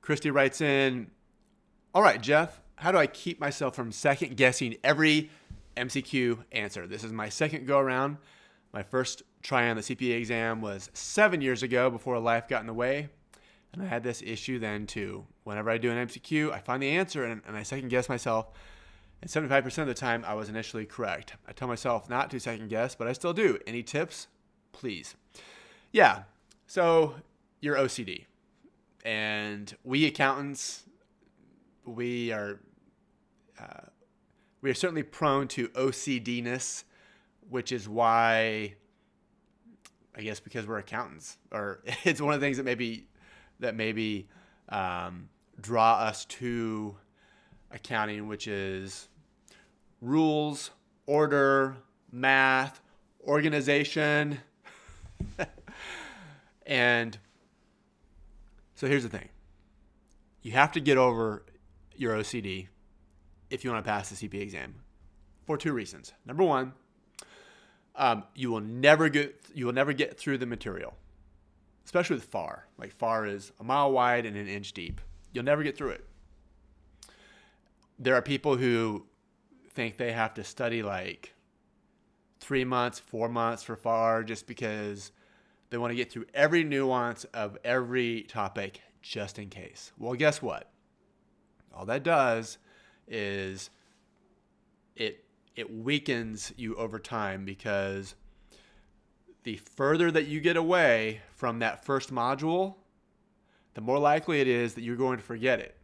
Christy writes in, all right, Jeff, how do I keep myself from second guessing every MCQ answer? This is my second go around. My first try on the CPA exam was 7 years ago before life got in the way. And I had this issue then too. Whenever I do an MCQ, I find the answer and I second guess myself. And 75% of the time, I was initially correct. I tell myself not to second guess, but I still do. Any tips? Please. Yeah. So you're OCD. And we accountants, we are certainly prone to OCD-ness, which is why, I guess because we're accountants, or it's one of the things that maybe draw us to accounting, which is rules, order, math, organization. And so here's the thing. You have to get over your OCD if you want to pass the CPA exam for two reasons. Number one, you will never get through the material, especially with FAR. Like FAR is a mile wide and an inch deep. You'll never get through it. There are people who think they have to study like 3 months, 4 months for FAR just because they want to get through every nuance of every topic just in case. Well, guess what? All that does is it weakens you over time, because the further that you get away from that first module, the more likely it is that you're going to forget it.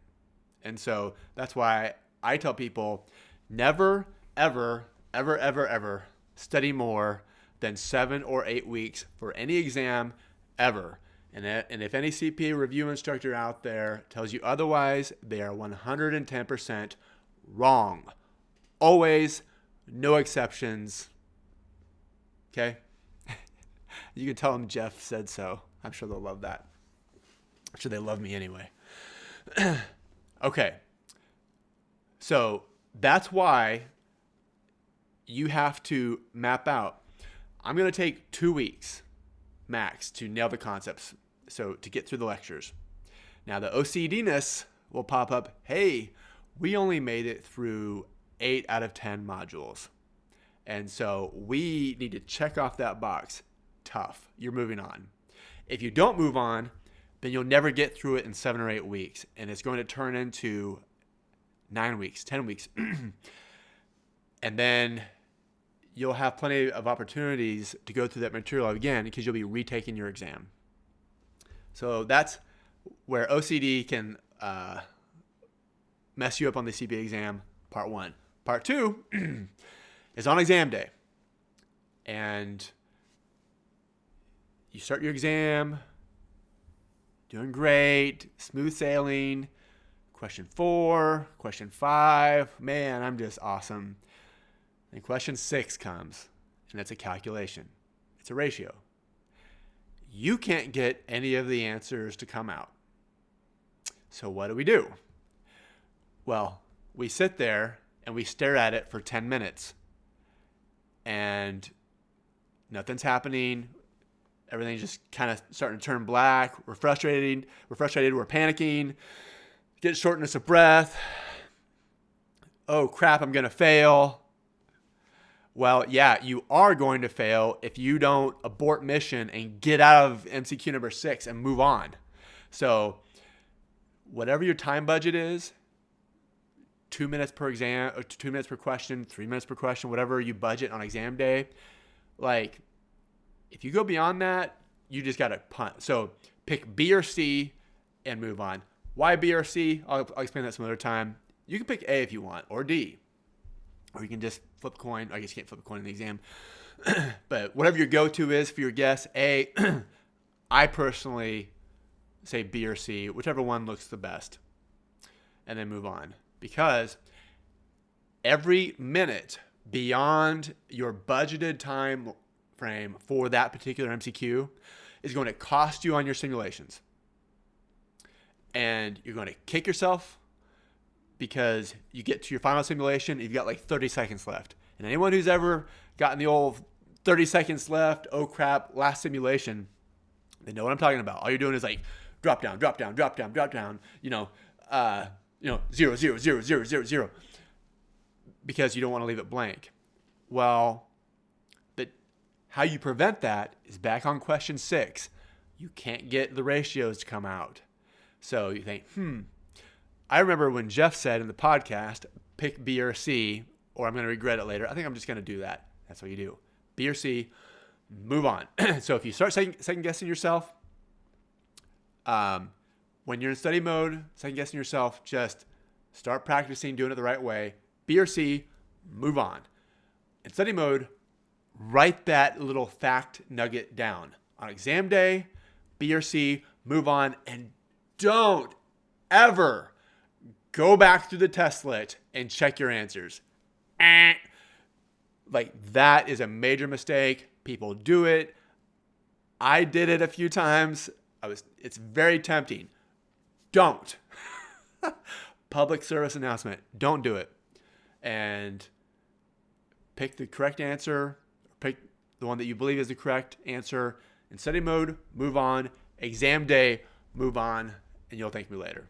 And so that's why I tell people never, ever, ever, ever, ever study more than 7 or 8 weeks for any exam ever. And if any CPA review instructor out there tells you otherwise, they are 110% wrong. Always, no exceptions. Okay? You can tell them Jeff said so. I'm sure they'll love that. I'm sure they love me anyway. Okay. So that's why you have to map out. I'm going to take 2 weeks max to nail the concepts, so to get through the lectures. Now the OCD-ness will pop up. Hey, we only made it through 8 out of 10 modules. And so we need to check off that box. Tough. You're moving on. If you don't move on, then you'll never get through it in 7 or 8 weeks. And it's going to turn into 9 weeks, 10 weeks. And then you'll have plenty of opportunities to go through that material again because you'll be retaking your exam. So that's where OCD can mess you up on the CPA exam, part 1. Part 2 is on exam day. And you start your exam, doing great, smooth sailing. Question 4, question 5, man, I'm just awesome. And question 6 comes, and it's a calculation. It's a ratio. You can't get any of the answers to come out. So what do? Well, we sit there and we stare at it for 10 minutes. And nothing's happening. Everything's just kind of starting to turn black. We're frustrated. We're panicking. Get shortness of breath. Oh, crap, I'm going to fail. Well, yeah, you are going to fail if you don't abort mission and get out of MCQ number 6 and move on. So whatever your time budget is, 2 minutes per exam, or 2 minutes per question, 3 minutes per question, whatever you budget on exam day, like if you go beyond that, you just got to punt. So pick B or C and move on. Why B or C? I'll explain that some other time. You can pick A if you want, or D. Or you can just flip a coin. I guess you can't flip a coin in the exam. But whatever your go-to is for your guess, A, I personally say B or C, whichever one looks the best. And then move on. Because every minute beyond your budgeted time frame for that particular MCQ is going to cost you on your simulations. And you're going to kick yourself because you get to your final simulation, you've got like 30 seconds left. And anyone who's ever gotten the old 30 seconds left, oh crap, last simulation, they know what I'm talking about. All you're doing is like drop down, drop down, drop down, drop down, 0, 0, 0, 0, 0, 0, because you don't want to leave it blank. Well, how you prevent that is back on question 6. You can't get the ratios to come out. So you think, I remember when Jeff said in the podcast, pick B or C, or I'm going to regret it later. I think I'm just going to do that. That's what you do. B or C, move on. So if you start second guessing yourself, when you're in study mode, second guessing yourself, just start practicing doing it the right way. B or C, move on. In study mode, write that little fact nugget down. On exam day, B or C, move on, and don't ever go back through the testlet and check your answers. Like, that is a major mistake. People do it. I did it a few times. It's very tempting. Don't. Public service announcement. Don't do it. And pick the correct answer. Pick the one that you believe is the correct answer. In study mode, move on. Exam day, move on. And you'll thank me later.